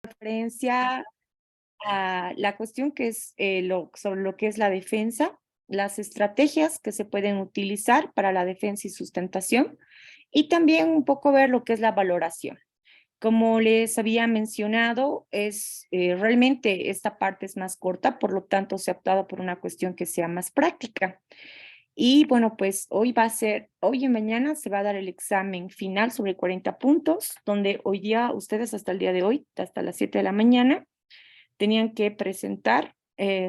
Referencia a la cuestión que es sobre lo que es la defensa, las estrategias que se pueden utilizar para la defensa y sustentación, y también un poco ver lo que es la valoración. Como les había mencionado, realmente esta parte es más corta, por lo tanto se ha optado por una cuestión que sea más práctica. Y bueno, pues hoy y mañana se va a dar el examen final sobre 40 puntos, donde hoy día ustedes hasta el día de hoy, hasta las 7 de la mañana, tenían que presentar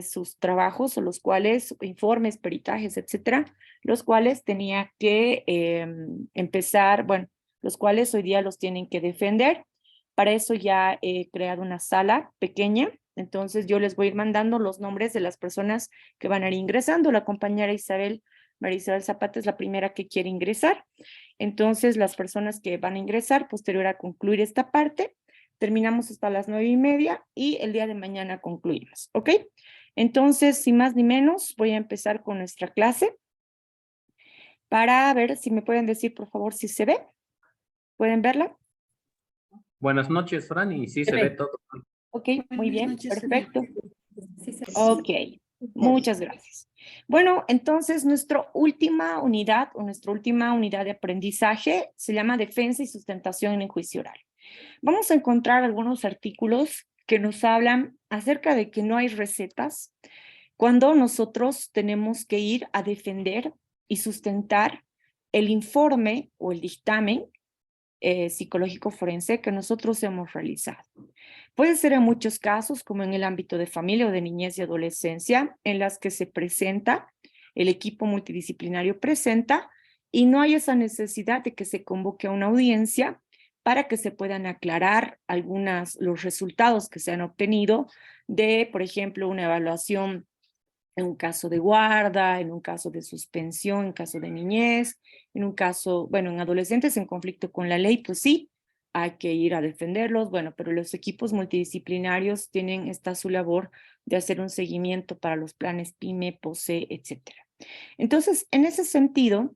sus trabajos o los cuales, informes, peritajes, etcétera, los cuales tenía que empezar, bueno, los cuales hoy día los tienen que defender. Para eso ya he creado una sala pequeña, entonces yo les voy a ir mandando los nombres de las personas que van a ir ingresando. La compañera María Isabel Zapata es la primera que quiere ingresar. Entonces, las personas que van a ingresar posterior a concluir esta parte, terminamos hasta las 9:30 y el día de mañana concluimos, ¿ok? Entonces, sin más ni menos, voy a empezar con nuestra clase para ver si me pueden decir, por favor, si se ve. ¿Pueden verla? Buenas noches, Fran, y sí Se se ve ve. todo. Ok, muy bien, Noches, perfecto. sí, sí. Ok, muchas gracias. Bueno, entonces nuestra última unidad o nuestra última unidad de aprendizaje se llama Defensa y Sustentación en el Juicio Oral. Vamos a encontrar algunos artículos que nos hablan acerca de que no hay recetas cuando nosotros tenemos que ir a defender y sustentar el informe o el dictamen psicológico forense que nosotros hemos realizado. Puede ser en muchos casos, como en el ámbito de familia o de niñez y adolescencia, en las que se presenta, el equipo multidisciplinario presenta, y no hay esa necesidad de que se convoque a una audiencia para que se puedan aclarar los resultados que se han obtenido de, por ejemplo, una evaluación en un caso de guarda, en un caso de suspensión, en caso de niñez, en un caso, bueno, en adolescentes en conflicto con la ley, pues sí, hay que ir a defenderlos, bueno, pero los equipos multidisciplinarios tienen esta su labor de hacer un seguimiento para los planes PYME, POSE, etcétera. Entonces, en ese sentido,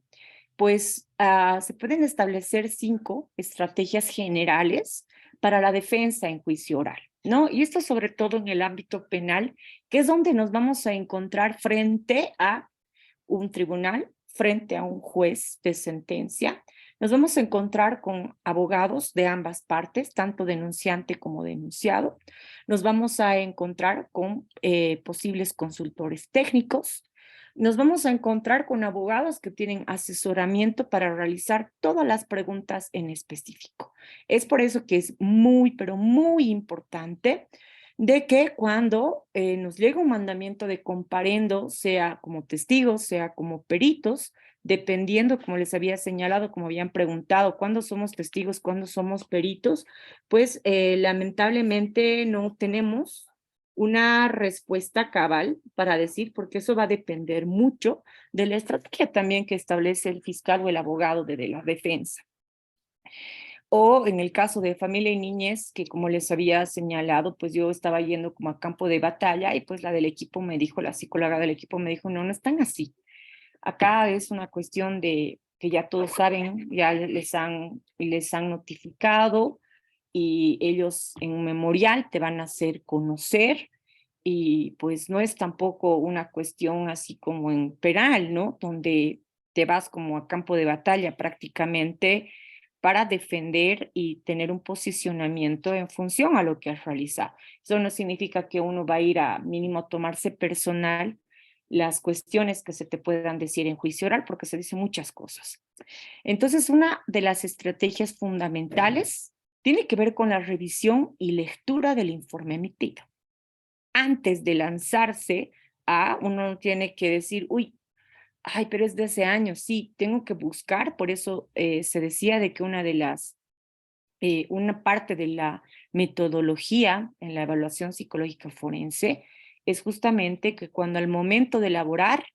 pues se pueden establecer 5 estrategias generales para la defensa en juicio oral, ¿no? Y esto sobre todo en el ámbito penal, que es donde nos vamos a encontrar frente a un tribunal, frente a un juez de sentencia. Nos vamos a encontrar con abogados de ambas partes, tanto denunciante como denunciado. Nos vamos a encontrar con posibles consultores técnicos. Nos vamos a encontrar con abogados que tienen asesoramiento para realizar todas las preguntas en específico. Es por eso que es muy, pero muy importante de que cuando nos llega un mandamiento de comparendo, sea como testigos, sea como peritos, dependiendo, como les había señalado, como habían preguntado, cuándo somos testigos, cuándo somos peritos, pues lamentablemente no tenemos una respuesta cabal para decir, porque eso va a depender mucho de la estrategia también que establece el fiscal o el abogado de la defensa. O en el caso de familia y niñez, que como les había señalado, pues yo estaba yendo como a campo de batalla y pues la psicóloga del equipo me dijo, no, no están así. Acá es una cuestión de que ya todos saben, ya les han notificado y ellos en un memorial te van a hacer conocer y pues no es tampoco una cuestión así como en penal, ¿no? Donde te vas como a campo de batalla prácticamente para defender y tener un posicionamiento en función a lo que has realizado. Eso no significa que uno va a ir a mínimo tomarse personal las cuestiones que se te puedan decir en juicio oral, porque se dicen muchas cosas. Entonces, una de las estrategias fundamentales tiene que ver con la revisión y lectura del informe emitido. Antes de lanzarse uno tiene que decir, uy, ay, pero es de ese año, sí, tengo que buscar, por eso se decía de que una parte de la metodología en la evaluación psicológica forense es justamente que cuando al momento de elaborar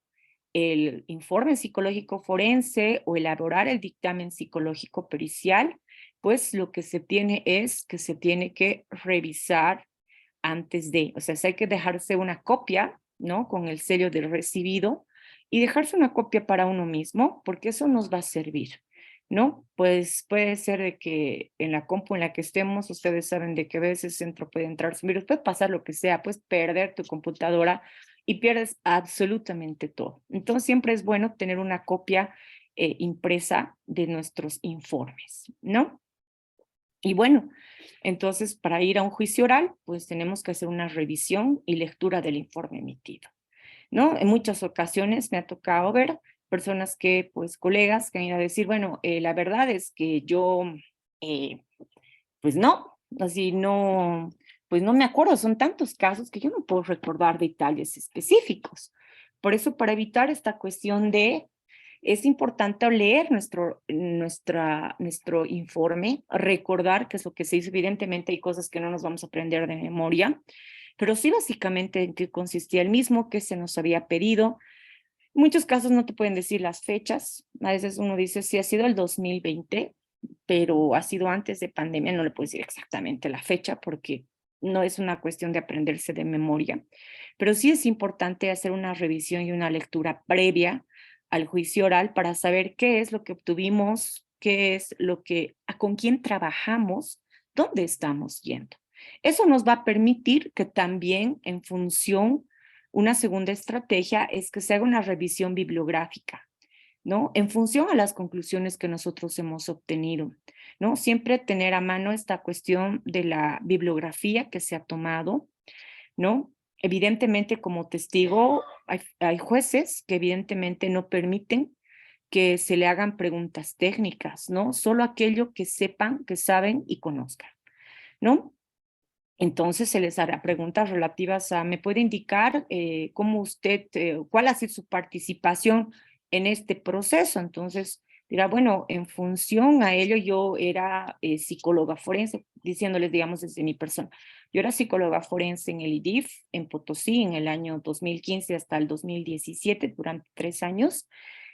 el informe psicológico forense o elaborar el dictamen psicológico pericial, pues lo que se tiene es que se tiene que revisar antes de, o sea, hay que dejarse una copia, ¿no? Con el sello del recibido y dejarse una copia para uno mismo, porque eso nos va a servir. ¿no? Pues puede ser de que en la compu en la que estemos, ustedes saben de que a veces dentro puede entrar un virus, puede pasar lo que sea, puedes perder tu computadora y pierdes absolutamente todo. Entonces siempre es bueno tener una copia impresa de nuestros informes, ¿no? Y bueno, entonces para ir a un juicio oral, pues tenemos que hacer una revisión y lectura del informe emitido, ¿no? En muchas ocasiones me ha tocado ver personas que, pues, colegas que han ido a decir, bueno, la verdad es que yo, eh, pues no, así no, pues no me acuerdo, son tantos casos que yo no puedo recordar detalles específicos. Por eso, para evitar esta cuestión es importante leer nuestro informe, recordar qué es lo que se hizo. Evidentemente hay cosas que no nos vamos a aprender de memoria, pero sí básicamente en qué consistía el mismo, qué se nos había pedido. En muchos casos no te pueden decir las fechas. A veces uno dice, sí, ha sido el 2020, pero ha sido antes de pandemia, no le puedo decir exactamente la fecha porque no es una cuestión de aprenderse de memoria. Pero sí es importante hacer una revisión y una lectura previa al juicio oral para saber qué es lo que obtuvimos, qué es lo que, con quién trabajamos, dónde estamos yendo. Eso nos va a permitir que también en función, una segunda estrategia es que se haga una revisión bibliográfica, ¿no? En función a las conclusiones que nosotros hemos obtenido, ¿no? Siempre tener a mano esta cuestión de la bibliografía que se ha tomado, ¿no? Evidentemente, como testigo, hay jueces que evidentemente no permiten que se le hagan preguntas técnicas, ¿no? Solo aquello que sepan, que saben y conozcan, ¿no? Entonces se les hará preguntas relativas a, ¿me puede indicar cómo usted, cuál ha sido su participación en este proceso? Entonces dirá, bueno, en función a ello yo era psicóloga forense, diciéndoles, digamos, desde mi persona. Yo era psicóloga forense en el IDIF, en Potosí, en el año 2015 hasta el 2017, durante 3 años,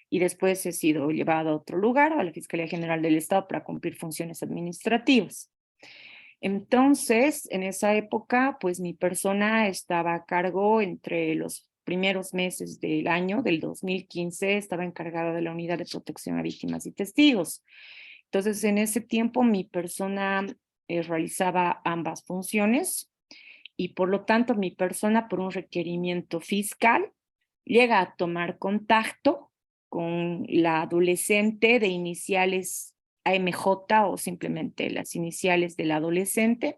y después he sido llevada a otro lugar, a la Fiscalía General del Estado, para cumplir funciones administrativas. Entonces, en esa época, pues mi persona estaba a cargo entre los primeros meses del año, del 2015, estaba encargada de la unidad de protección a víctimas y testigos. Entonces, en ese tiempo, mi persona realizaba ambas funciones y por lo tanto, mi persona, por un requerimiento fiscal, llega a tomar contacto con la adolescente de iniciales AMJ o simplemente las iniciales del adolescente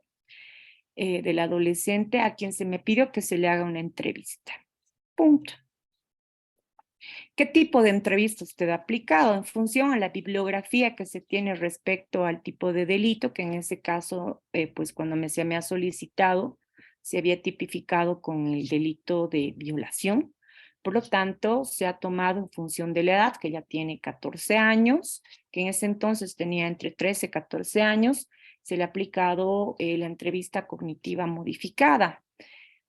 a quien se me pidió que se le haga una entrevista. Punto. ¿Qué tipo de entrevista usted ha aplicado? En función a la bibliografía que se tiene respecto al tipo de delito, que en ese caso, pues cuando se me ha solicitado, se había tipificado con el delito de violación. Por lo tanto, se ha tomado en función de la edad, que ya tiene 14 años, que en ese entonces tenía entre 13 y 14 años, se le ha aplicado la entrevista cognitiva modificada,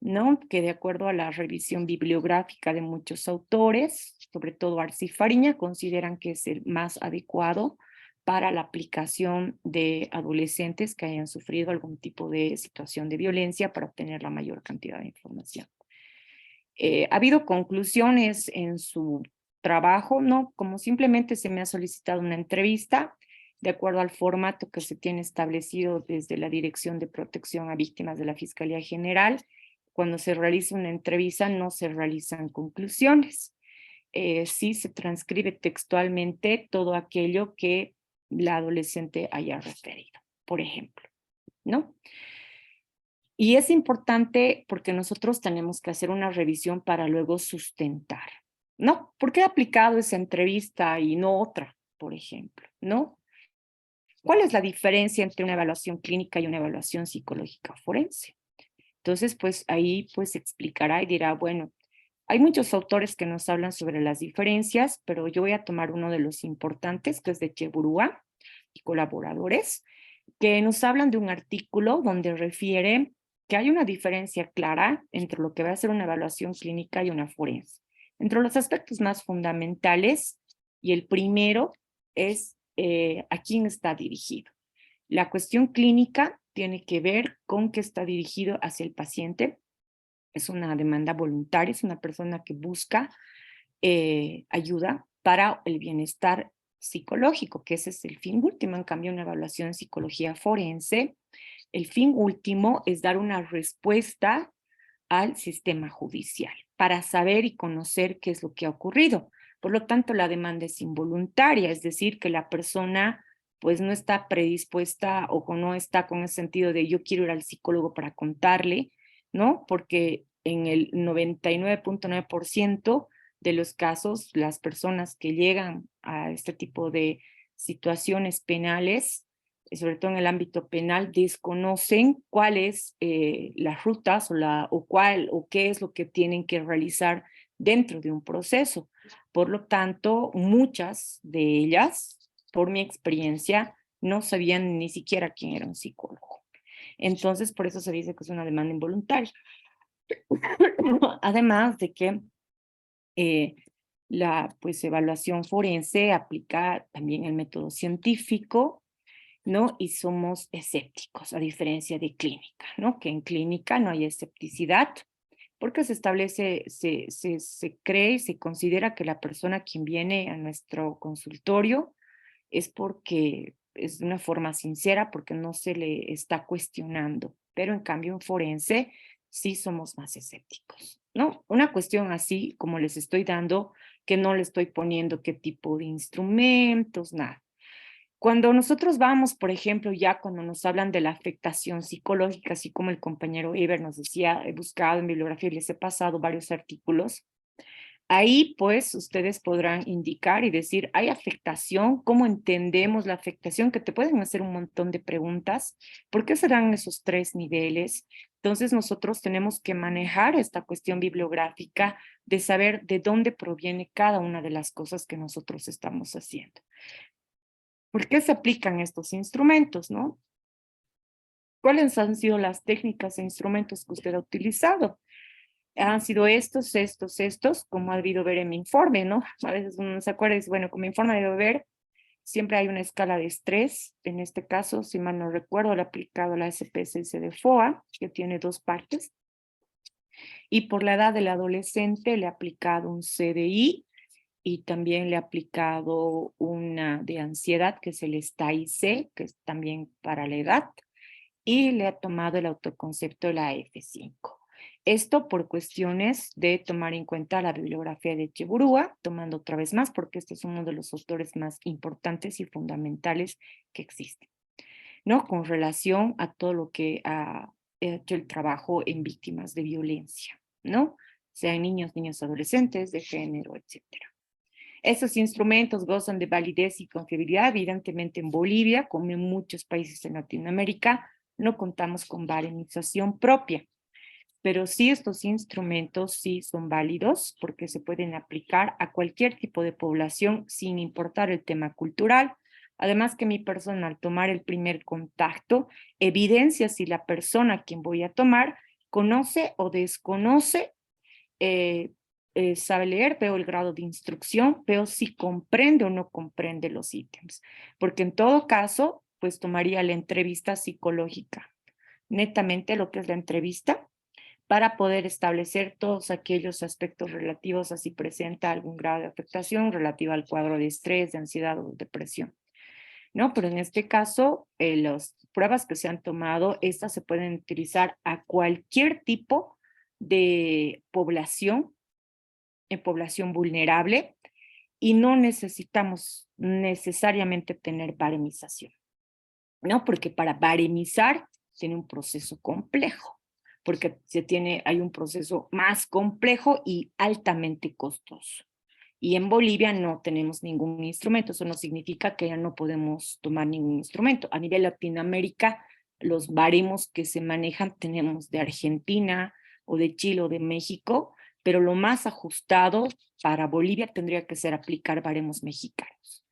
¿no? Que de acuerdo a la revisión bibliográfica de muchos autores, sobre todo Arce y Fariña, consideran que es el más adecuado para la aplicación de adolescentes que hayan sufrido algún tipo de situación de violencia para obtener la mayor cantidad de información. ¿Ha habido conclusiones en su trabajo? No, como simplemente se me ha solicitado una entrevista de acuerdo al formato que se tiene establecido desde la Dirección de Protección a Víctimas de la Fiscalía General. Cuando se realiza una entrevista no se realizan conclusiones. Sí se transcribe textualmente todo aquello que la adolescente haya referido, por ejemplo, ¿no? Y es importante porque nosotros tenemos que hacer una revisión para luego sustentar, ¿no? ¿Por qué he aplicado esa entrevista y no otra, por ejemplo, ¿no? ¿Cuál es la diferencia entre una evaluación clínica y una evaluación psicológica forense? Entonces, pues ahí pues explicará y dirá, bueno, hay muchos autores que nos hablan sobre las diferencias, pero yo voy a tomar uno de los importantes, que es de Cheburúa y colaboradores, que nos hablan de un artículo donde refiere que hay una diferencia clara entre lo que va a ser una evaluación clínica y una forense. Entre los aspectos más fundamentales, y el primero es a quién está dirigido. La cuestión clínica tiene que ver con que está dirigido hacia el paciente. Es una demanda voluntaria, es una persona que busca ayuda para el bienestar psicológico, que ese es el fin último. En cambio, una evaluación en psicología forense, el fin último es dar una respuesta al sistema judicial para saber y conocer qué es lo que ha ocurrido. Por lo tanto, la demanda es involuntaria, es decir, que la persona pues no está predispuesta o no está con el sentido de yo quiero ir al psicólogo para contarle, ¿no? Porque en el 99.9% de los casos, las personas que llegan a este tipo de situaciones penales, sobre todo en el ámbito penal, desconocen cuáles las rutas o qué es lo que tienen que realizar dentro de un proceso. Por lo tanto, muchas de ellas, por mi experiencia, no sabían ni siquiera quién era un psicólogo. Entonces, por eso se dice que es una demanda involuntaria. Además de que la pues, evaluación forense aplica también el método científico, ¿no? Y somos escépticos, a diferencia de clínica, ¿no? Que en clínica no hay escepticidad, porque se establece, se cree y se considera que la persona quien viene a nuestro consultorio es porque es de una forma sincera, porque no se le está cuestionando. Pero en cambio en forense sí somos más escépticos, ¿no? Una cuestión así como les estoy dando, que no le estoy poniendo qué tipo de instrumentos, nada. Cuando nosotros vamos, por ejemplo, ya cuando nos hablan de la afectación psicológica, así como el compañero Eber nos decía, he buscado en bibliografía y les he pasado varios artículos, ahí pues ustedes podrán indicar y decir, ¿hay afectación? ¿Cómo entendemos la afectación? Que te pueden hacer un montón de preguntas. ¿Por qué se dan esos tres niveles? Entonces nosotros tenemos que manejar esta cuestión bibliográfica de saber de dónde proviene cada una de las cosas que nosotros estamos haciendo. ¿Por qué se aplican estos instrumentos, no? ¿Cuáles han sido las técnicas e instrumentos que usted ha utilizado? Han sido estos, como ha debido ver en mi informe, ¿no? A veces uno no se acuerda y dice, bueno, como informe debe ver, siempre hay una escala de estrés. En este caso, si mal no recuerdo, le he aplicado la SPSS de FOA, que tiene 2 partes. Y por la edad del adolescente le he aplicado un CDI y también le he aplicado una de ansiedad, que es el STAI-C, que es también para la edad, y le he tomado el autoconcepto de la F5. Esto por cuestiones de tomar en cuenta la bibliografía de Echeburúa, tomando otra vez más, porque este es uno de los autores más importantes y fundamentales que existen, ¿no? Con relación a todo lo que ha hecho el trabajo en víctimas de violencia, ¿no? Sean niños, niñas, adolescentes, de género, etcétera. Esos instrumentos gozan de validez y confiabilidad. Evidentemente en Bolivia, como en muchos países en Latinoamérica, no contamos con baremización propia, pero sí estos instrumentos sí son válidos porque se pueden aplicar a cualquier tipo de población sin importar el tema cultural. Además que mi persona al tomar el primer contacto evidencia si la persona a quien voy a tomar conoce o desconoce, sabe leer, veo el grado de instrucción, veo si comprende o no comprende los ítems. Porque en todo caso, pues tomaría la entrevista psicológica, netamente lo que es la entrevista, para poder establecer todos aquellos aspectos relativos a si presenta algún grado de afectación relativa al cuadro de estrés, de ansiedad o depresión, ¿no? Pero en este caso, las pruebas que se han tomado, estas se pueden utilizar a cualquier tipo de población, en población vulnerable, y no necesitamos necesariamente tener baremización, ¿no? Porque para baremizar tiene un proceso complejo, porque hay un proceso más complejo y altamente costoso. Y en Bolivia no tenemos ningún instrumento, eso no significa que ya no podemos tomar ningún instrumento. A nivel Latinoamérica, los baremos que se manejan tenemos de Argentina o de Chile o de México, pero lo más ajustado para Bolivia tendría que ser aplicar baremos mexicanos.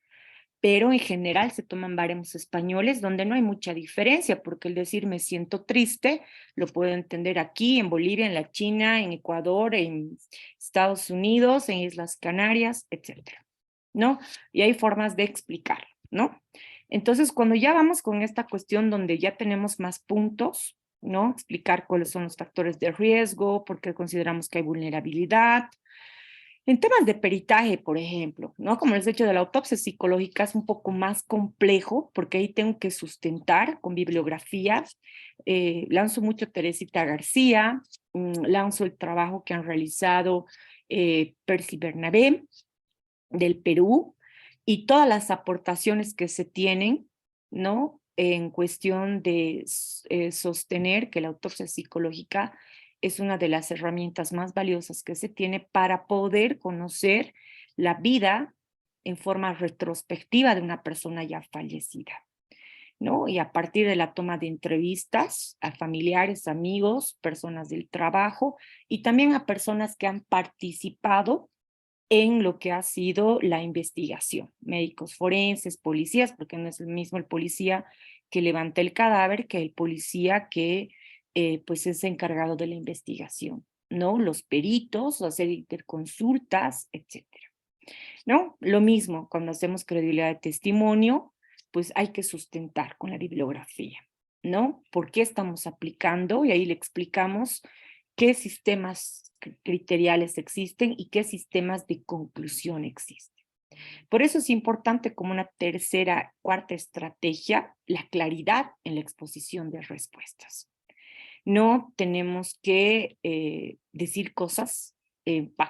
Pero en general se toman baremos españoles donde no hay mucha diferencia, porque el decir me siento triste lo puedo entender aquí, en Bolivia, en la China, en Ecuador, en Estados Unidos, en Islas Canarias, etcétera, ¿no? Y hay formas de explicar, ¿no? Entonces, cuando ya vamos con esta cuestión donde ya tenemos más puntos, ¿no? Explicar cuáles son los factores de riesgo, por qué consideramos que hay vulnerabilidad, En temas de peritaje, por ejemplo, ¿no? Como les he dicho, de la autopsia psicológica es un poco más complejo porque ahí tengo que sustentar con bibliografía. Lanzo mucho Teresita García, lanzo el trabajo que han realizado Percy Bernabé del Perú y todas las aportaciones que se tienen, ¿no? En cuestión de sostener que la autopsia psicológica es una de las herramientas más valiosas que se tiene para poder conocer la vida en forma retrospectiva de una persona ya fallecida, ¿no? Y a partir de la toma de entrevistas a familiares, amigos, personas del trabajo y también a personas que han participado en lo que ha sido la investigación, médicos forenses, policías, porque no es el mismo el policía que levanta el cadáver que el policía que pues es encargado de la investigación, ¿no? Los peritos, hacer interconsultas, etcétera, ¿no? Lo mismo, cuando hacemos credibilidad de testimonio, pues hay que sustentar con la bibliografía, ¿no? ¿Por qué estamos aplicando? Y ahí le explicamos qué sistemas criteriales existen y qué sistemas de conclusión existen. Por eso es importante como una tercera, cuarta estrategia, la claridad en la exposición de respuestas. No tenemos que decir cosas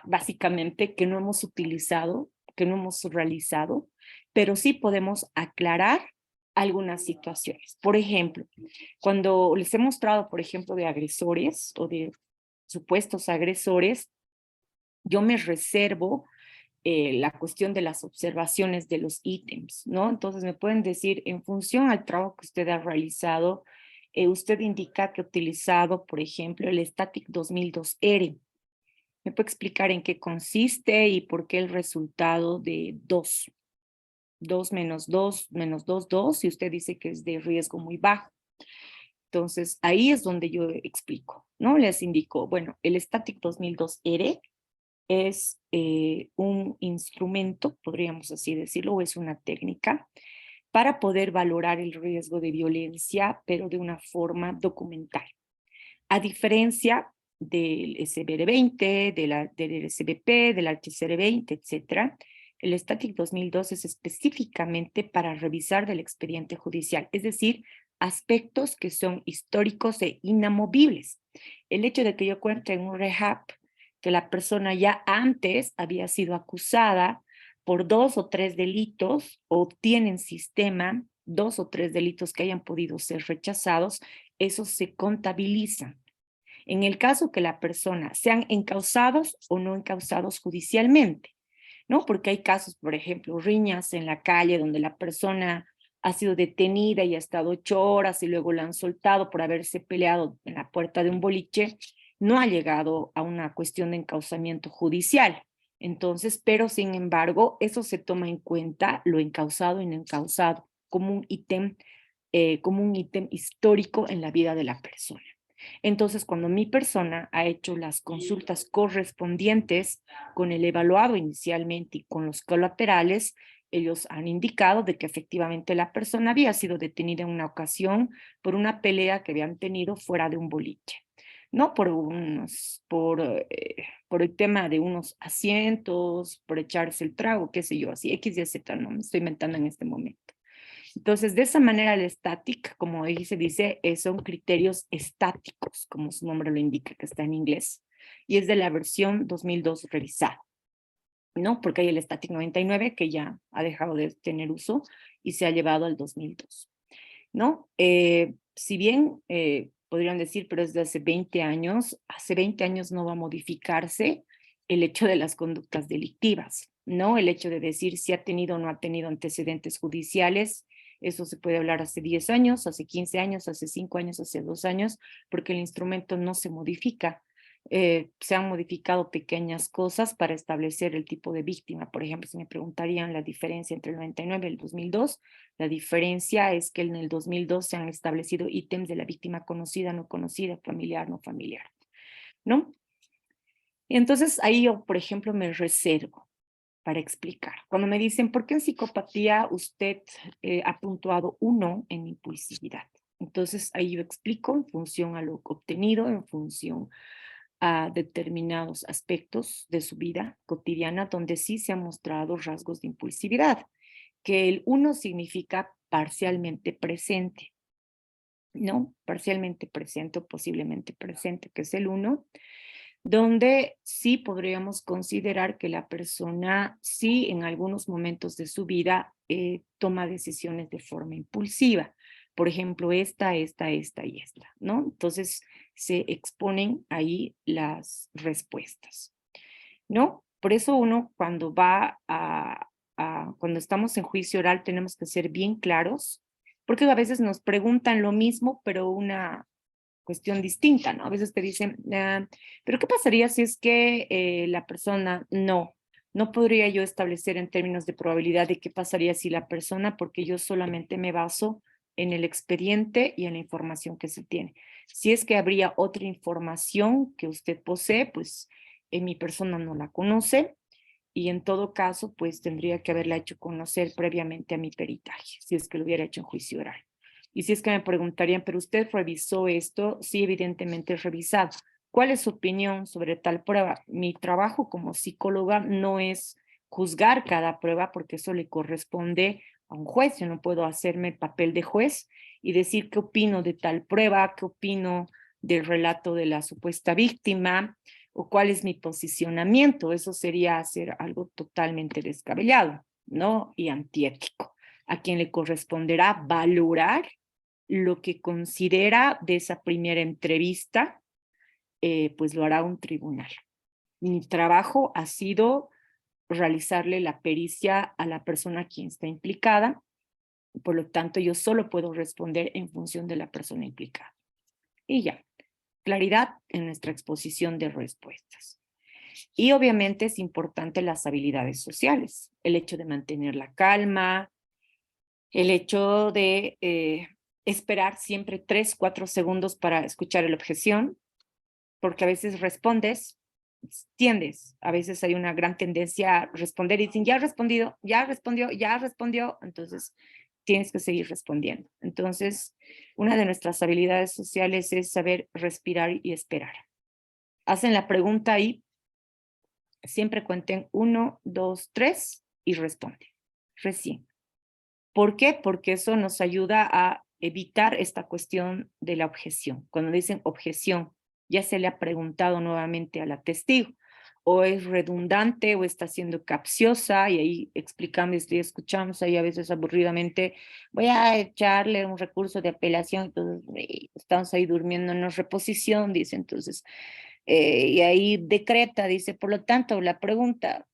básicamente que no hemos utilizado, que no hemos realizado, pero sí podemos aclarar algunas situaciones. Por ejemplo, cuando les he mostrado, por ejemplo, de agresores o de supuestos agresores, yo me reservo la cuestión de las observaciones de los ítems, ¿no? Entonces me pueden decir, en función al trabajo que usted ha realizado, usted indica que ha utilizado, por ejemplo, el Static 2002R. ¿Me puede explicar en qué consiste y por qué el resultado de 2? 2 menos 2 menos 2, 2, y usted dice que es de riesgo muy bajo. Entonces, ahí es donde yo explico, ¿no? Les indico, bueno, el Static 2002R es un instrumento, podríamos así decirlo, o es una técnica para poder valorar el riesgo de violencia, pero de una forma documental. A diferencia del SBR20, del SBP, del HCR20, etcétera, el Static 2002 es específicamente para revisar del expediente judicial, es decir, aspectos que son históricos e inamovibles. El hecho de que yo cuente en un rehab que la persona ya antes había sido acusada por 2 o 3 delitos o tiene en sistema 2 o 3 delitos que hayan podido ser rechazados, esos se contabilizan. En el caso que la persona sean encausados o no encausados judicialmente, ¿no? Porque hay casos, por ejemplo, riñas en la calle donde la persona ha sido detenida y ha estado 8 horas y luego la han soltado por haberse peleado en la puerta de un boliche, no ha llegado a una cuestión de encauzamiento judicial. Entonces, pero sin embargo, eso se toma en cuenta, lo encausado y no encausado, como un ítem histórico en la vida de la persona. Entonces, cuando mi persona ha hecho las consultas correspondientes con el evaluado inicialmente y con los colaterales, ellos han indicado de que efectivamente la persona había sido detenida en una ocasión por una pelea que habían tenido fuera de un boliche, no por el tema de unos asientos, por echarse el trago, qué sé yo, así X y Z, no me estoy inventando en este momento. Entonces, de esa manera el static, como ahí se dice, son criterios estáticos, como su nombre lo indica, que está en inglés, y es de la versión 2002 revisada, ¿no? Porque hay el static 99 que ya ha dejado de tener uso y se ha llevado al 2002, ¿no? Si bien podrían decir, pero es de hace 20 años no va a modificarse el hecho de las conductas delictivas, ¿no? El hecho de decir si ha tenido o no ha tenido antecedentes judiciales, eso se puede hablar hace 10 años, hace 15 años, hace 5 años, hace 2 años, porque el instrumento no se modifica. Se han modificado pequeñas cosas para establecer el tipo de víctima. Por ejemplo, si me preguntarían la diferencia entre el 99 y el 2002, la diferencia es que en el 2002 se han establecido ítems de la víctima conocida, no conocida, familiar, no familiar, ¿no? Y entonces ahí yo, por ejemplo, me reservo para explicar. Cuando me dicen, ¿por qué en psicopatía usted ha puntuado 1 en impulsividad? Entonces ahí yo explico en función a lo obtenido, en función a determinados aspectos de su vida cotidiana donde sí se han mostrado rasgos de impulsividad, que el uno significa parcialmente presente, ¿no? Parcialmente presente o posiblemente presente, que es el uno, donde sí podríamos considerar que la persona sí en algunos momentos de su vida toma decisiones de forma impulsiva. Por ejemplo, esta y esta, ¿no? Entonces se exponen ahí las respuestas, ¿no? Por eso uno cuando cuando estamos en juicio oral tenemos que ser bien claros, porque a veces nos preguntan lo mismo, pero una cuestión distinta, ¿no? A veces te dicen, pero ¿qué pasaría si es que la persona no podría yo establecer en términos de probabilidad de qué pasaría si la persona, porque yo solamente me baso en el expediente y en la información que se tiene. Si es que habría otra información que usted posee, pues mi persona no la conoce y en todo caso, pues tendría que haberla hecho conocer previamente a mi peritaje, si es que lo hubiera hecho en juicio oral. Y si es que me preguntarían, ¿pero usted revisó esto? Sí, evidentemente he revisado. ¿Cuál es su opinión sobre tal prueba? Mi trabajo como psicóloga no es juzgar cada prueba porque eso le corresponde a un juez. Yo no puedo hacerme el papel de juez y decir qué opino de tal prueba, qué opino del relato de la supuesta víctima o cuál es mi posicionamiento. Eso sería hacer algo totalmente descabellado, ¿no? Y antiético. A quien le corresponderá valorar lo que considera de esa primera entrevista, pues lo hará un tribunal. Mi trabajo ha sido realizarle la pericia a la persona a quien está implicada, por lo tanto yo solo puedo responder en función de la persona implicada. Y ya, claridad en nuestra exposición de respuestas. Y obviamente es importante las habilidades sociales, el hecho de mantener la calma, el hecho de esperar siempre 3, 4 segundos para escuchar la objeción, porque a veces respondes, tiendes, a veces hay una gran tendencia a responder y dicen, ya ha respondido, ya respondió, entonces tienes que seguir respondiendo. Entonces, una de nuestras habilidades sociales es saber respirar y esperar. Hacen la pregunta y siempre cuenten 1, 2, 3 y responden recién. ¿Por qué? Porque eso nos ayuda a evitar esta cuestión de la objeción. Cuando dicen objeción, ya se le ha preguntado nuevamente a la testigo, o es redundante o está siendo capciosa, y ahí explicamos y escuchamos ahí a veces aburridamente, voy a echarle un recurso de apelación, entonces estamos ahí durmiéndonos, reposición, dice entonces, y ahí decreta, dice, por lo tanto, la pregunta,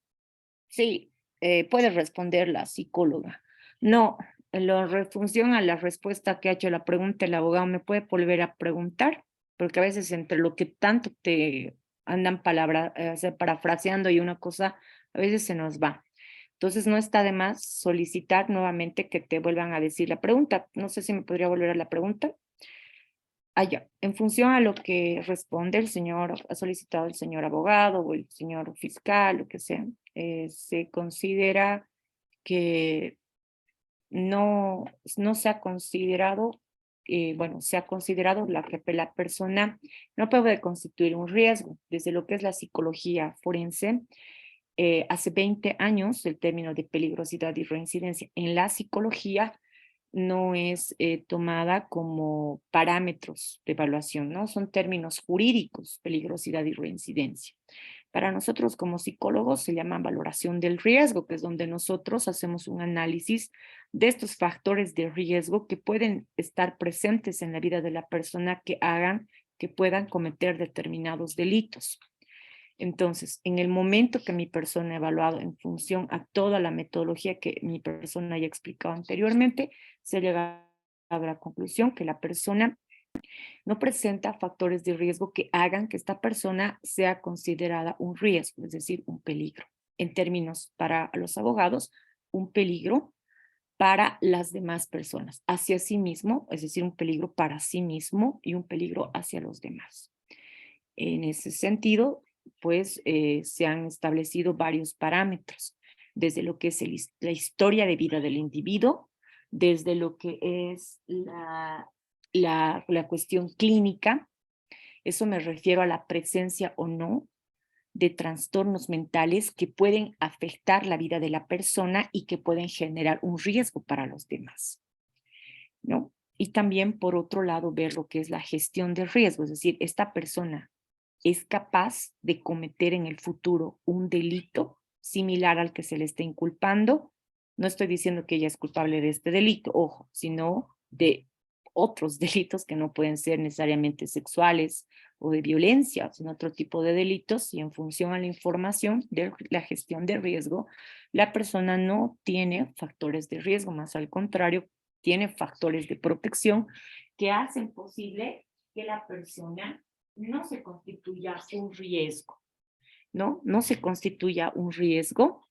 sí, puede responder la psicóloga. No, en la función a la respuesta que ha hecho la pregunta, el abogado me puede volver a preguntar, porque a veces entre lo que tanto te andan parafraseando y una cosa, a veces se nos va. Entonces no está de más solicitar nuevamente que te vuelvan a decir la pregunta. No sé si me podría volver a la pregunta. Ya. En función a lo que responde el señor, ha solicitado el señor abogado o el señor fiscal, lo que sea, se considera que no se ha considerado, bueno, se ha considerado que la persona no puede constituir un riesgo. Desde lo que es la psicología forense, hace 20 años el término de peligrosidad y reincidencia en la psicología no es tomada como parámetros de evaluación, ¿no? Son términos jurídicos, peligrosidad y reincidencia. Para nosotros como psicólogos se llama valoración del riesgo, que es donde nosotros hacemos un análisis de estos factores de riesgo que pueden estar presentes en la vida de la persona que hagan que puedan cometer determinados delitos. Entonces, en el momento que mi persona ha evaluado en función a toda la metodología que mi persona haya explicado anteriormente, se llega a la conclusión que la persona no presenta factores de riesgo que hagan que esta persona sea considerada un riesgo, es decir, un peligro. En términos para los abogados, un peligro para las demás personas, hacia sí mismo, es decir, un peligro para sí mismo y un peligro hacia los demás. En ese sentido, pues se han establecido varios parámetros, desde lo que es la historia de vida del individuo, desde lo que es la cuestión clínica Eso me refiero a la presencia o no de trastornos mentales que pueden afectar la vida de la persona y que pueden generar un riesgo para los demás, ¿no? Y también, por otro lado, ver lo que es la gestión de riesgo, es decir, esta persona es capaz de cometer en el futuro un delito similar al que se le está inculpando. No estoy diciendo que ella es culpable de este delito, ojo, sino de otros delitos que no pueden ser necesariamente sexuales o de violencia, sino otro tipo de delitos, y en función a la información de la gestión de riesgo, la persona no tiene factores de riesgo, más al contrario, tiene factores de protección que hacen posible que la persona no se constituya un riesgo, ¿no? No se constituya un riesgo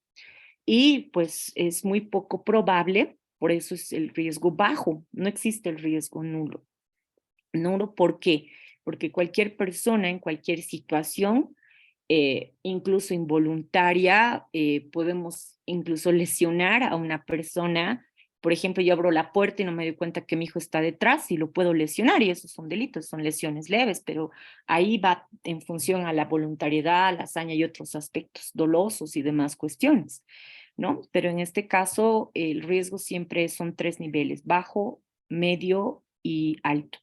y pues es muy poco probable, por eso es el riesgo bajo, no existe el riesgo nulo. Nulo, ¿por qué? Porque cualquier persona en cualquier situación, incluso involuntaria, podemos incluso lesionar a una persona. Por ejemplo, yo abro la puerta y no me doy cuenta que mi hijo está detrás y lo puedo lesionar, y esos son delitos, son lesiones leves, pero ahí va en función a la voluntariedad, la hazaña y otros aspectos dolosos y demás cuestiones, ¿no? Pero en este caso, el riesgo siempre son 3 niveles: bajo, medio y alto.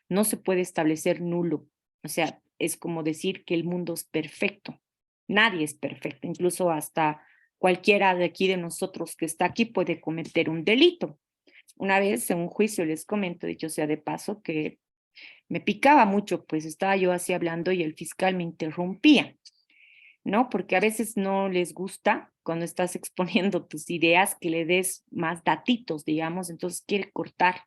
No se puede establecer nulo. O sea, es como decir que el mundo es perfecto. Nadie es perfecto, incluso hasta cualquiera de aquí de nosotros que está aquí puede cometer un delito. Una vez en un juicio les comento, dicho sea de paso, que me picaba mucho, pues estaba yo así hablando y el fiscal me interrumpía, ¿no? Porque a veces no les gusta cuando estás exponiendo tus ideas que le des más datitos, digamos, entonces quiere cortar.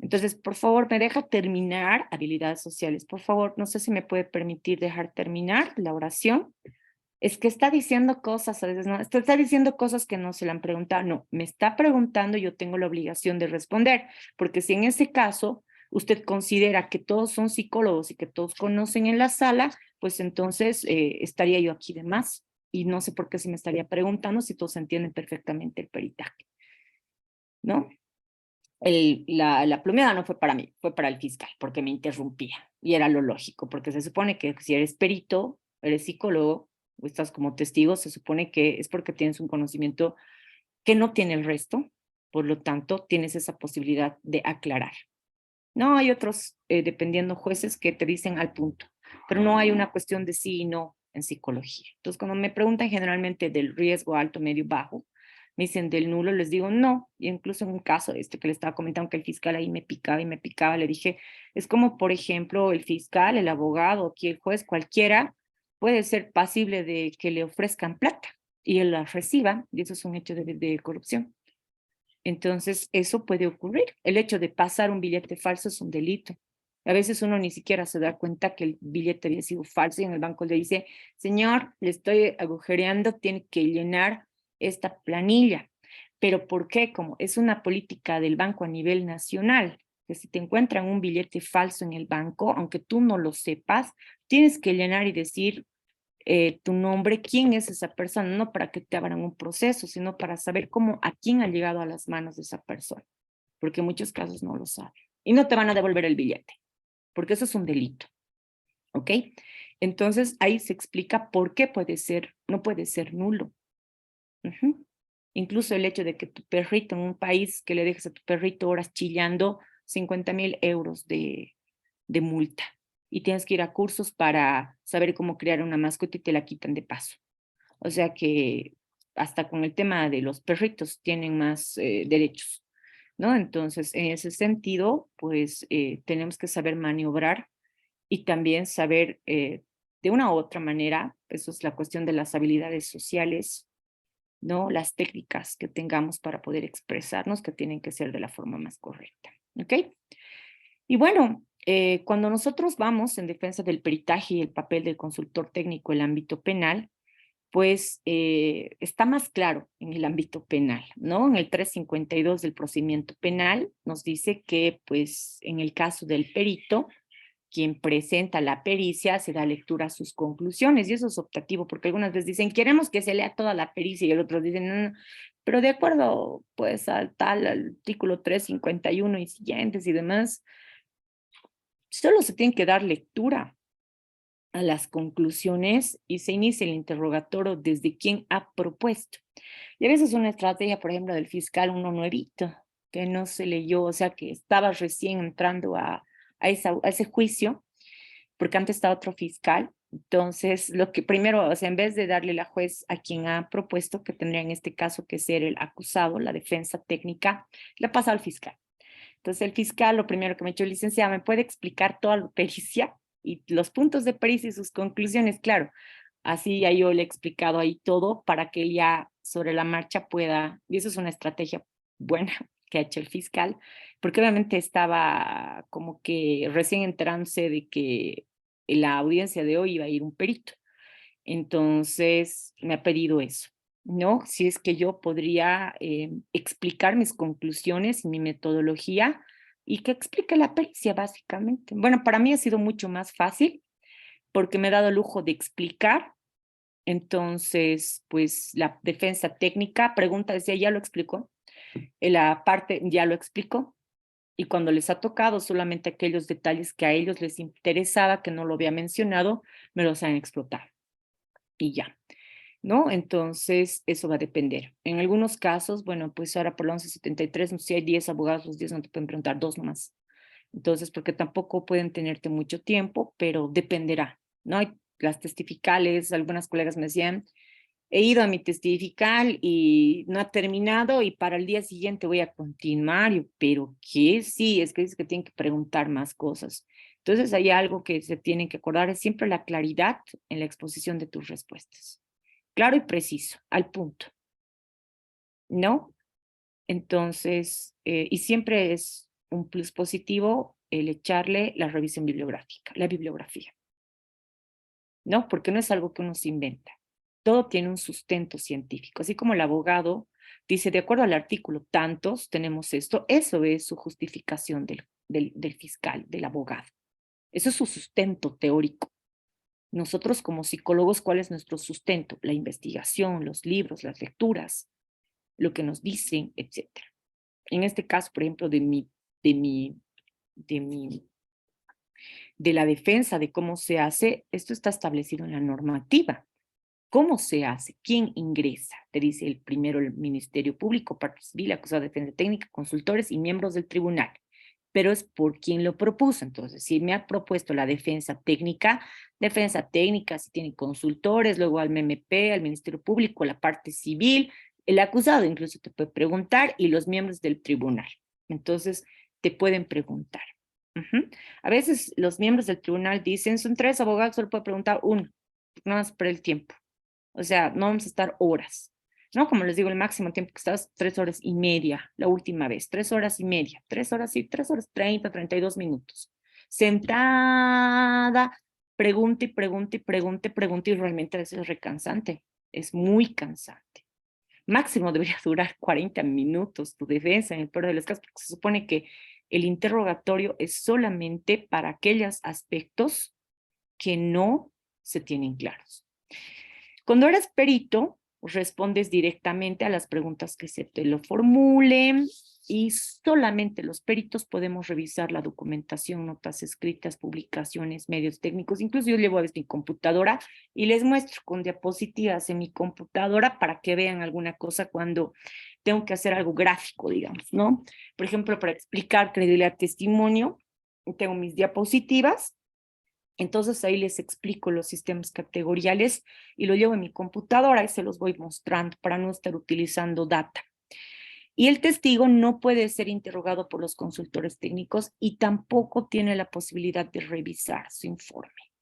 Entonces, por favor, me deja terminar habilidades sociales. Por favor, no sé si me puede permitir dejar terminar la oración. Es que está diciendo cosas, a veces no, está diciendo cosas que no se le han preguntado. No, me está preguntando, yo tengo la obligación de responder, porque si en ese caso usted considera que todos son psicólogos y que todos conocen en la sala, pues entonces estaría yo aquí de más. Y no sé por qué se me estaría preguntando si todos entienden perfectamente el peritaje, ¿no? La plumeada no fue para mí, fue para el fiscal, porque me interrumpía. Y era lo lógico, porque se supone que si eres perito, eres psicólogo, o estás como testigo, se supone que es porque tienes un conocimiento que no tiene el resto, por lo tanto, tienes esa posibilidad de aclarar. No hay otros, dependiendo jueces, que te dicen al punto, pero no hay una cuestión de sí y no en psicología. Entonces, cuando me preguntan generalmente del riesgo alto, medio, bajo, me dicen del nulo, les digo no. Y incluso en un caso este que le estaba comentando, que el fiscal ahí me picaba y me picaba, le dije, es como, por ejemplo, el fiscal, el abogado, aquí el juez, cualquiera, puede ser pasible de que le ofrezcan plata y él la reciba, y eso es un hecho de corrupción. Entonces, eso puede ocurrir. El hecho de pasar un billete falso es un delito. A veces uno ni siquiera se da cuenta que el billete había sido falso y en el banco le dice, señor, le estoy agujereando, tiene que llenar esta planilla. ¿Pero por qué? Como es una política del banco a nivel nacional, que si te encuentran un billete falso en el banco, aunque tú no lo sepas, tienes que llenar y decir tu nombre, quién es esa persona, no para que te abran un proceso, sino para saber cómo, a quién ha llegado a las manos de esa persona, porque en muchos casos no lo saben. Y no te van a devolver el billete, porque eso es un delito, ¿ok? Entonces ahí se explica por qué puede ser, no puede ser nulo. Incluso el hecho de que tu perrito en un país, que le dejes a tu perrito horas chillando, 50,000 euros de multa. Y tienes que ir a cursos para saber cómo crear una mascota y te la quitan de paso. O sea que hasta con el tema de los perritos tienen más derechos, ¿no? Entonces, en ese sentido, pues tenemos que saber maniobrar y también saber de una u otra manera, eso es la cuestión de las habilidades sociales, ¿no? Las técnicas que tengamos para poder expresarnos, que tienen que ser de la forma más correcta, ¿ok? Y bueno, cuando nosotros vamos en defensa del peritaje y el papel del consultor técnico en el ámbito penal, pues está más claro en el ámbito penal, ¿no? En el 352 del procedimiento penal nos dice que, pues, en el caso del perito, quien presenta la pericia se da lectura a sus conclusiones, y eso es optativo, porque algunas veces dicen, queremos que se lea toda la pericia, y el otro dicen, no, no, pero de acuerdo, pues, al tal artículo 351 y siguientes y demás, solo se tiene que dar lectura, a las conclusiones y se inicia el interrogatorio desde quién ha propuesto. Y a veces una estrategia, por ejemplo, del fiscal, uno nuevito, que no se leyó, o sea, que estaba recién entrando a ese juicio, porque antes estaba otro fiscal. Entonces, lo que primero, o sea, en vez de darle la juez a quien ha propuesto, que tendría en este caso que ser el acusado, la defensa técnica, le pasa al fiscal. Entonces, el fiscal, lo primero que me ha dicho, licenciada, ¿me puede explicar toda la pericia y los puntos de pericia y sus conclusiones? Claro, así ya yo le he explicado ahí todo para que él ya sobre la marcha pueda, y eso es una estrategia buena que ha hecho el fiscal, porque obviamente estaba como que recién enterándose de que en la audiencia de hoy iba a ir un perito. Entonces me ha pedido eso, ¿no? Si es que yo podría explicar mis conclusiones y mi metodología y que explique la pericia, básicamente. Bueno, para mí ha sido mucho más fácil porque me he dado el lujo de explicar. Entonces, pues la defensa técnica pregunta, decía, ya lo explicó, la parte ya lo explicó, y cuando les ha tocado solamente aquellos detalles que a ellos les interesaba, que no lo había mencionado, me los han explotado y ya, ¿no? Entonces, eso va a depender. En algunos casos, bueno, pues ahora por la 1173, si hay 10 abogados, los 10 no te pueden preguntar, 2 nomás. Entonces, porque tampoco pueden tenerte mucho tiempo, pero dependerá, ¿no? Hay las testificales, algunas colegas me decían, he ido a mi testifical y no ha terminado y para el día siguiente voy a continuar, pero ¿qué? Sí, es que dice que tienen que preguntar más cosas. Entonces hay algo que se tienen que acordar, es siempre la claridad en la exposición de tus respuestas. Claro y preciso, al punto, ¿no? Entonces, y siempre es un plus positivo el echarle la revisión bibliográfica, la bibliografía, ¿no? Porque no es algo que uno se inventa. Todo tiene un sustento científico. Así como el abogado dice, de acuerdo al artículo tantos, tenemos esto, eso es su justificación del fiscal, del abogado. Eso es su sustento teórico. Nosotros como psicólogos, ¿cuál es nuestro sustento? La investigación, los libros, las lecturas, lo que nos dicen, etcétera. En este caso, por ejemplo, de mi, de mi de la defensa de cómo se hace, esto está establecido en la normativa. ¿Cómo se hace? ¿Quién ingresa? Te dice el primero el Ministerio Público, parte civil, acusado de defensa técnica, consultores y miembros del tribunal. Pero es por quien lo propuso. Entonces, si me ha propuesto la defensa técnica, si tiene consultores, luego al MMP, al Ministerio Público, la parte civil, el acusado incluso te puede preguntar y los miembros del tribunal. Entonces, te pueden preguntar. A veces los miembros del tribunal dicen, son 3 abogados, solo puedo preguntar uno, no más por el tiempo. O sea, no vamos a estar horas, ¿no? Como les digo, el máximo tiempo que estás, 3 horas y media, la última vez, 3 horas y media, 3 horas y 3 horas 32 minutos. Sentada, pregunte y pregunte y pregunte, pregunte, y realmente a veces es recansante, es muy cansante. Máximo debería durar 40 minutos tu defensa en el peor de los casos, porque se supone que el interrogatorio es solamente para aquellos aspectos que no se tienen claros. Cuando eres perito, respondes directamente a las preguntas que se te lo formulen y solamente los peritos podemos revisar la documentación, notas escritas, publicaciones, medios técnicos. Incluso yo llevo a veces mi computadora y les muestro con diapositivas en mi computadora para que vean alguna cosa cuando tengo que hacer algo gráfico, digamos, ¿no? Por ejemplo, para explicar credibilidad testimonio, tengo mis diapositivas. Entonces ahí les explico los sistemas categoriales y lo llevo en mi computadora y se los voy mostrando para no estar utilizando data. Y el testigo no puede ser interrogado por los consultores técnicos y tampoco tiene la posibilidad de revisar su informe.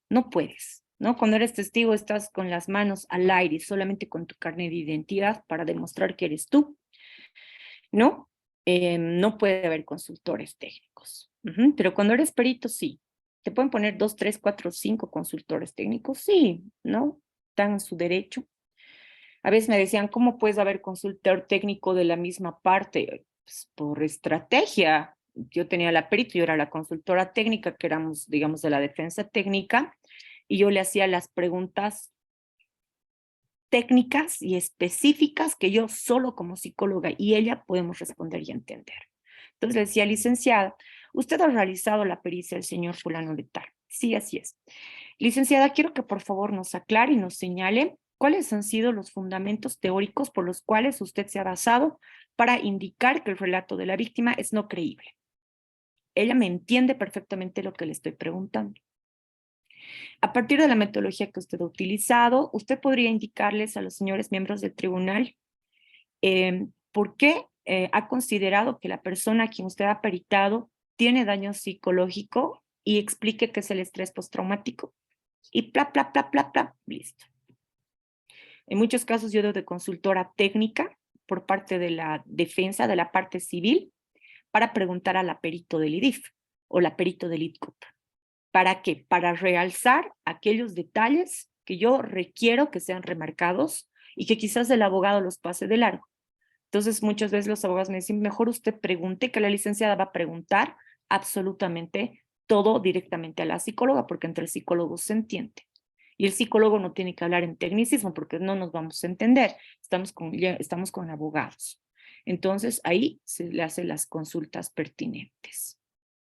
No puedes, ¿no? Cuando eres testigo estás con las manos al aire, solamente con tu carnet de identidad para demostrar que eres tú, ¿no? No puede haber consultores técnicos. Pero cuando eres perito, sí. ¿Te pueden poner 2, 3, 4, 5 consultores técnicos? Sí, ¿no? Están en su derecho. A veces me decían, ¿cómo puedes haber consultor técnico de la misma parte? Pues por estrategia. Yo tenía la perito, yo era la consultora técnica, que éramos, digamos, de la defensa técnica, y yo le hacía las preguntas técnicas y específicas que yo solo como psicóloga y ella podemos responder y entender. Entonces le decía, licenciada, usted ha realizado la pericia del señor fulano de tal. Sí, así es. Licenciada, quiero que por favor nos aclare y nos señale cuáles han sido los fundamentos teóricos por los cuales usted se ha basado para indicar que el relato de la víctima es no creíble. Ella me entiende perfectamente lo que le estoy preguntando. A partir de la metodología que usted ha utilizado, usted podría indicarles a los señores miembros del tribunal por qué ha considerado que la persona a quien usted ha peritado tiene daño psicológico y explique qué es el estrés postraumático. Y bla, bla, bla, bla, bla, listo. En muchos casos yo doy de consultora técnica por parte de la defensa, de la parte civil, para preguntar a la perito del IDIF o la perito del IDCOP. ¿Para qué? Para realzar aquellos detalles que yo requiero que sean remarcados y que quizás el abogado los pase de largo. Entonces, muchas veces los abogados me dicen, mejor usted pregunte, que la licenciada va a preguntar absolutamente todo directamente a la psicóloga, porque entre psicólogos se entiende. Y el psicólogo no tiene que hablar en tecnicismo, porque no nos vamos a entender. Estamos con abogados. Entonces, ahí se le hacen las consultas pertinentes.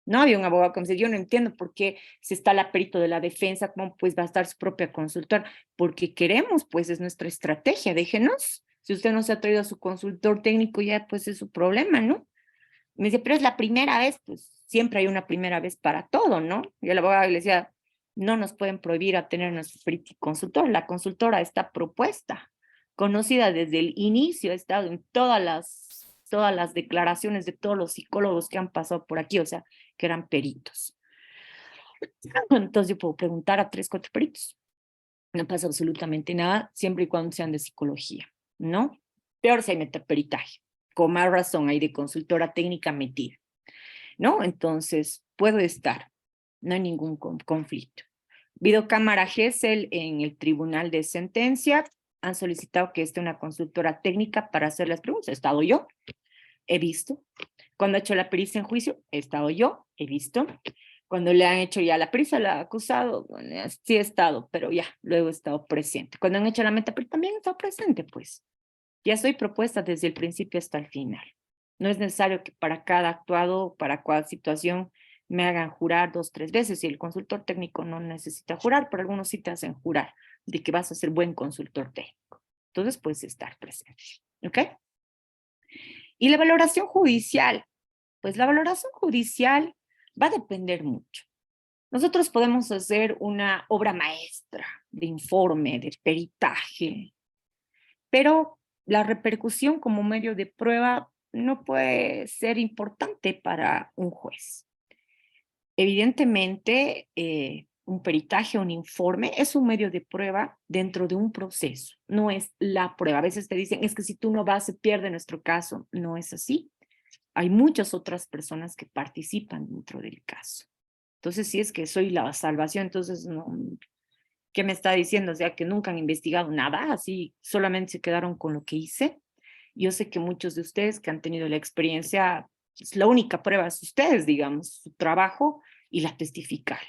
No había un abogado que me dice, yo no entiendo por qué si está la perito de la defensa, cómo pues va a estar su propia consultora, porque queremos, pues es nuestra estrategia, déjenos. Si usted no se ha traído a su consultor técnico, ya pues es su problema, ¿no? Me dice, pero es la primera vez, pues siempre hay una primera vez para todo, ¿no? Y el abogado le decía, no nos pueden prohibir a tener nuestro perito y consultor, la consultora está propuesta, conocida desde el inicio, ha estado en todas las declaraciones de todos los psicólogos que han pasado por aquí, o sea, que eran peritos. Entonces yo puedo preguntar a 3, 4 peritos. No pasa absolutamente nada, siempre y cuando sean de psicología, ¿no? Peor si hay metaperitaje. Con más razón hay de consultora técnica metida, ¿no? Entonces, puedo estar, no hay ningún conflicto. Videocámara GESEL en el tribunal de sentencia han solicitado que esté una consultora técnica para hacer las preguntas. He estado yo, he visto. Cuando ha hecho la pericia en juicio, he estado yo, he visto. Cuando le han hecho ya la pericia, la acusado, bueno, sí he estado, pero ya, luego he estado presente. Cuando han hecho la metaperita, también he estado presente, pues. Ya soy propuesta desde el principio hasta el final. No es necesario que para cada actuado, para cada situación, me hagan jurar 2, 3 veces. Y el consultor técnico no necesita jurar, pero algunos sí te hacen jurar de que vas a ser buen consultor técnico. Entonces, puedes estar presente. ¿Ok? Y la valoración judicial. Pues la valoración judicial va a depender mucho. Nosotros podemos hacer una obra maestra de informe, de peritaje, pero la repercusión como medio de prueba no puede ser importante para un juez. Evidentemente, un peritaje, un informe es un medio de prueba dentro de un proceso, no es la prueba. A veces te dicen, es que si tú no vas, se pierde nuestro caso. No es así. Hay muchas otras personas que participan dentro del caso. Entonces, si es que soy la salvación, entonces no, ¿qué me está diciendo? O sea, que nunca han investigado nada, así solamente se quedaron con lo que hice. Yo sé que muchos de ustedes que han tenido la experiencia, pues, la única prueba es ustedes, digamos, su trabajo y la testifical.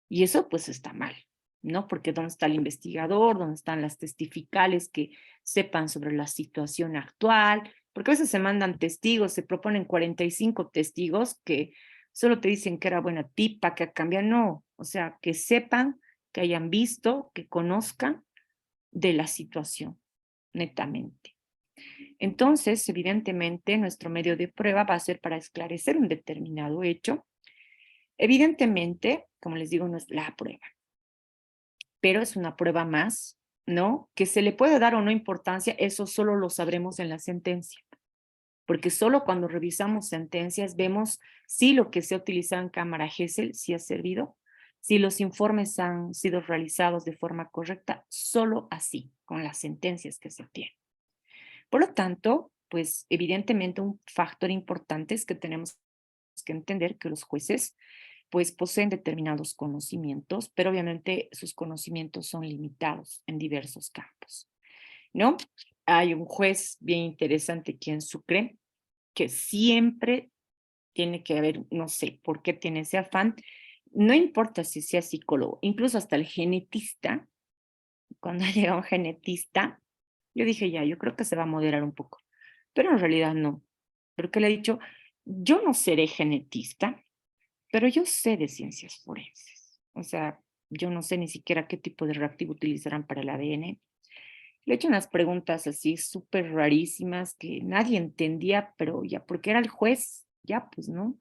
Y eso pues está mal, ¿no? Porque ¿dónde está el investigador? ¿Dónde están las testificales que sepan sobre la situación actual? Porque a veces se mandan testigos, se proponen 45 testigos que solo te dicen que era buena tipa, que cambia. No, o sea, que sepan, que hayan visto, que conozcan de la situación, netamente. Entonces, evidentemente, nuestro medio de prueba va a ser para esclarecer un determinado hecho. Evidentemente, como les digo, no es la prueba, pero es una prueba más, ¿no? Que se le puede dar o no importancia, eso solo lo sabremos en la sentencia. Porque solo cuando revisamos sentencias vemos si lo que se ha utilizado en cámara GESEL sí ha servido, si los informes han sido realizados de forma correcta, solo así, con las sentencias que se obtienen. Por lo tanto, pues evidentemente un factor importante es que tenemos que entender que los jueces pues poseen determinados conocimientos, pero obviamente sus conocimientos son limitados en diversos campos, ¿no? Hay un juez bien interesante aquí en Sucre que siempre tiene que haber, no sé por qué tiene ese afán, no importa si sea psicólogo, incluso hasta el genetista, cuando llega un genetista, yo dije ya, yo creo que se va a moderar un poco, pero en realidad no, porque le he dicho, yo no seré genetista, pero yo sé de ciencias forenses, o sea, yo no sé ni siquiera qué tipo de reactivo utilizarán para el ADN. Le he hecho unas preguntas así súper rarísimas que nadie entendía, pero ya, porque era el juez, ya, pues, ¿no?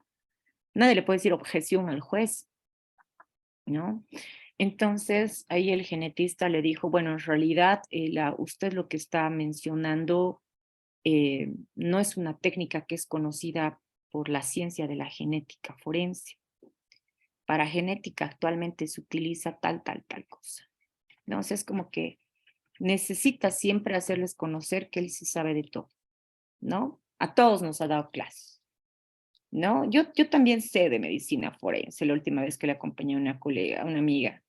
Nadie le puede decir objeción al juez, ¿no? Entonces, ahí el genetista le dijo, bueno, en realidad, usted lo que está mencionando no es una técnica que es conocida por la ciencia de la genética forense. Para genética actualmente se utiliza tal cosa. ¿No? O sea, es como que necesita siempre hacerles conocer que él sí sabe de todo, ¿no? A todos nos ha dado clases, ¿no? Yo también sé de medicina forense, la última vez que le acompañé a una colega, a una amiga.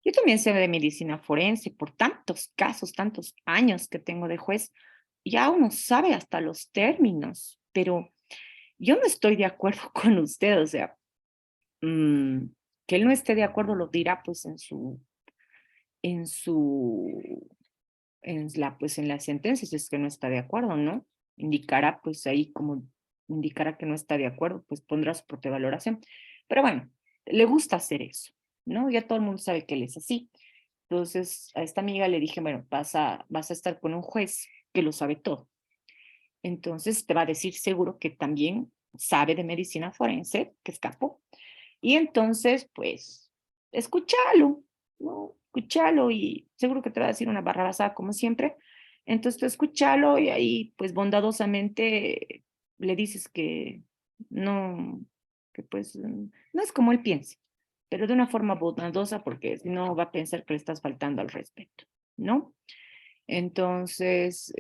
Yo también sé de medicina forense por tantos casos, tantos años que tengo de juez. Ya uno sabe hasta los términos, pero yo no estoy de acuerdo con usted, o sea, mm, que él no esté de acuerdo lo dirá pues en su, pues en la sentencia, si es que no está de acuerdo, ¿no? Indicará pues ahí como indicará que no está de acuerdo, pues pondrá su propia valoración. Pero bueno, le gusta hacer eso, ¿no? Ya todo el mundo sabe que él es así. Entonces a esta amiga le dije, bueno, vas a estar con un juez que lo sabe todo. Entonces te va a decir seguro que también sabe de medicina forense, que es capo. Y entonces, pues, escúchalo, ¿no? Escúchalo y seguro que te va a decir una barrabasada como siempre. Entonces tú escúchalo y ahí, pues, bondadosamente le dices que no, que pues, no es como él piensa, pero de una forma bondadosa porque si no va a pensar que le estás faltando al respeto, ¿no? Entonces,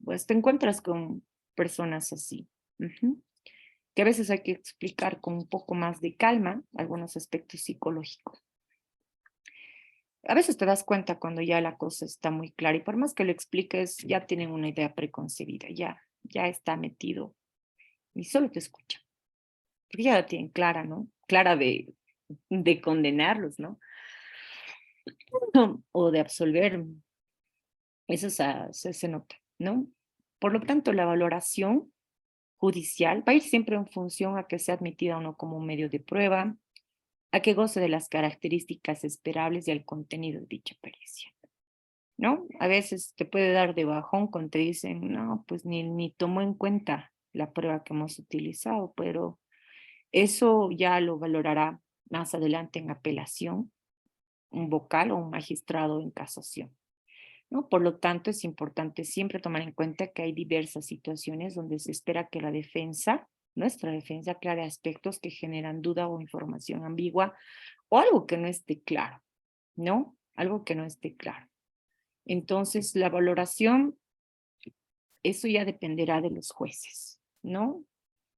pues te encuentras con personas así, ujú, que a veces hay que explicar con un poco más de calma algunos aspectos psicológicos. A veces te das cuenta cuando ya la cosa está muy clara y por más que lo expliques, ya tienen una idea preconcebida, ya está metido y solo te escucha, porque ya la tienen clara, ¿no? Clara de condenarlos, ¿no? O de absolver, eso se nota, ¿no? Por lo tanto, la valoración judicial va a ir siempre en función a que sea admitida o no como un medio de prueba, a que goce de las características esperables y al contenido de dicha pericia, ¿no? A veces te puede dar de bajón cuando te dicen, no, pues ni tomó en cuenta la prueba que hemos utilizado, pero eso ya lo valorará más adelante en apelación, un vocal o un magistrado en casación, ¿no? Por lo tanto, es importante siempre tomar en cuenta que hay diversas situaciones donde se espera que la defensa, nuestra defensa, aclare aspectos que generan duda o información ambigua o algo que no esté claro, ¿no? Algo que no esté claro. Entonces, la valoración, eso ya dependerá de los jueces, ¿no?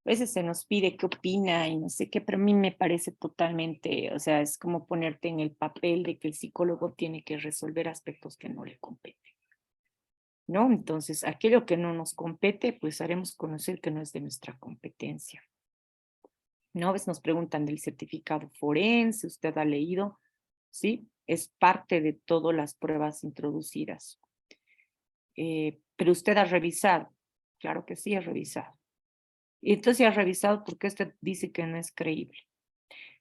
A veces se nos pide qué opina y no sé qué, pero a mí me parece totalmente, o sea, es como ponerte en el papel de que el psicólogo tiene que resolver aspectos que no le competen, ¿no? Entonces, aquello que no nos compete, pues haremos conocer que no es de nuestra competencia, ¿no? A veces nos preguntan del certificado forense, ¿usted ha leído? ¿Sí? Es parte de todas las pruebas introducidas. Pero usted ha revisado. Claro que sí, ha revisado. Y entonces si ha revisado, ¿por qué usted dice que no es creíble?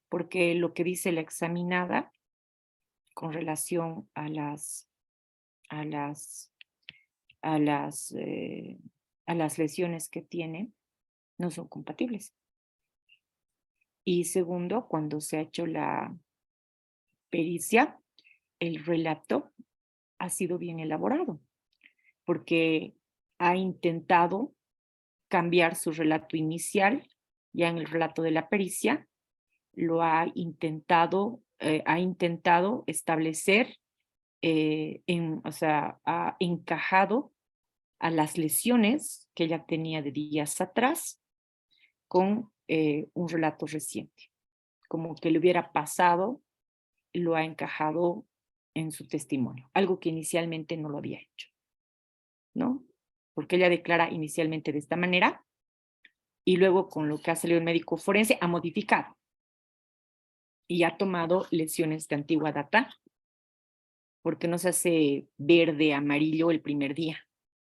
Porque lo que dice la examinada con relación a las, a las, eh, a las lesiones que tiene no son compatibles. Y segundo, cuando se ha hecho la pericia, el relato ha sido bien elaborado, porque ha intentado cambiar su relato inicial, ya en el relato de la pericia, lo ha intentado establecer, o sea, ha encajado a las lesiones que ella tenía de días atrás con un relato reciente, como que le hubiera pasado, lo ha encajado en su testimonio, algo que inicialmente no lo había hecho, ¿no? Porque ella declara inicialmente de esta manera y luego con lo que ha salido el médico forense ha modificado y ha tomado lesiones de antigua data porque no se hace verde, amarillo el primer día,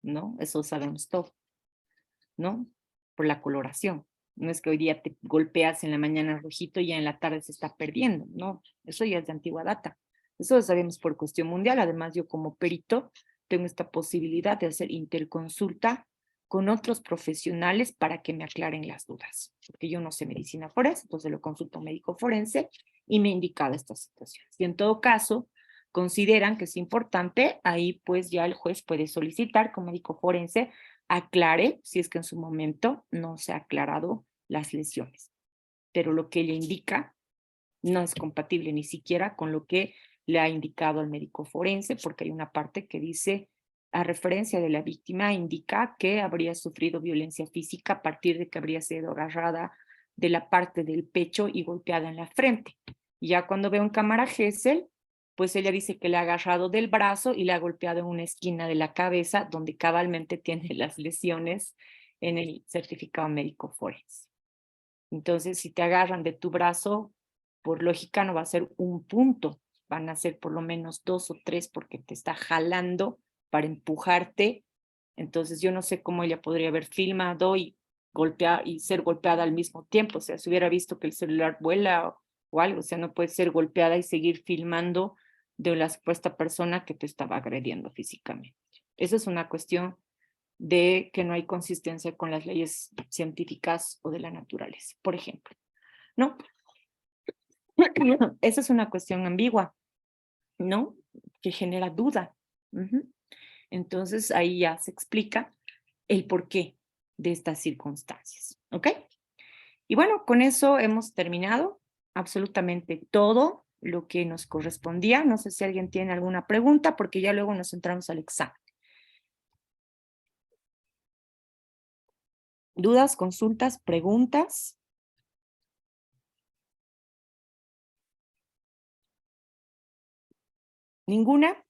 ¿no? Eso sabemos todo, ¿no? Por la coloración. No es que hoy día te golpeas en la mañana rojito y ya en la tarde se está perdiendo, no, eso ya es de antigua data. Eso lo sabemos por cuestión mundial. Además, yo como perito tengo esta posibilidad de hacer interconsulta con otros profesionales para que me aclaren las dudas, porque yo no sé medicina forense, entonces lo consulto a un médico forense y me indica estas situaciones. Y en todo caso, consideran que es importante, ahí pues ya el juez puede solicitar que un médico forense aclare si es que en su momento no se ha aclarado las lesiones. Pero lo que ella indica no es compatible ni siquiera con lo que le ha indicado al médico forense, porque hay una parte que dice, a referencia de la víctima, indica que habría sufrido violencia física a partir de que habría sido agarrada de la parte del pecho y golpeada en la frente. Y ya cuando veo en cámara Gesell, pues ella dice que le ha agarrado del brazo y le ha golpeado en una esquina de la cabeza, donde cabalmente tiene las lesiones en el certificado médico forense. Entonces, si te agarran de tu brazo, por lógica no va a ser un punto, van a ser por lo menos 2 o 3 porque te está jalando para empujarte. Entonces, yo no sé cómo ella podría haber filmado y ser golpeada al mismo tiempo. O sea, si hubiera visto que el celular vuela o algo, o sea, no puede ser golpeada y seguir filmando de la supuesta persona que te estaba agrediendo físicamente. Esa es una cuestión de que no hay consistencia con las leyes científicas o de la naturaleza, por ejemplo, ¿no? Esa es una cuestión ambigua, ¿no? Que genera duda. Entonces ahí ya se explica el porqué de estas circunstancias, ¿ok? Y bueno, con eso hemos terminado absolutamente todo lo que nos correspondía. No sé si alguien tiene alguna pregunta, porque ya luego nos entramos al examen. ¿Dudas, consultas, preguntas? ¿Ninguna?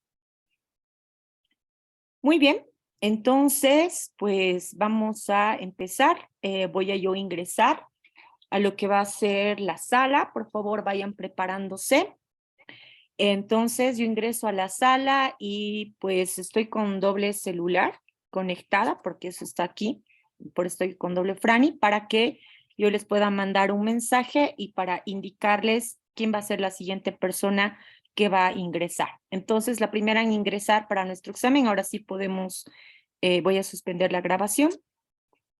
Muy bien, entonces, pues vamos a empezar. Voy a yo ingresar a lo que va a ser la sala. Por favor, vayan preparándose. Entonces, yo ingreso a la sala y pues estoy con doble celular conectada, porque eso está aquí. Por eso estoy con doble Franny, para que yo les pueda mandar un mensaje y para indicarles quién va a ser la siguiente persona que va a ingresar. Entonces, la primera en ingresar para nuestro examen, ahora sí podemos, voy a suspender la grabación.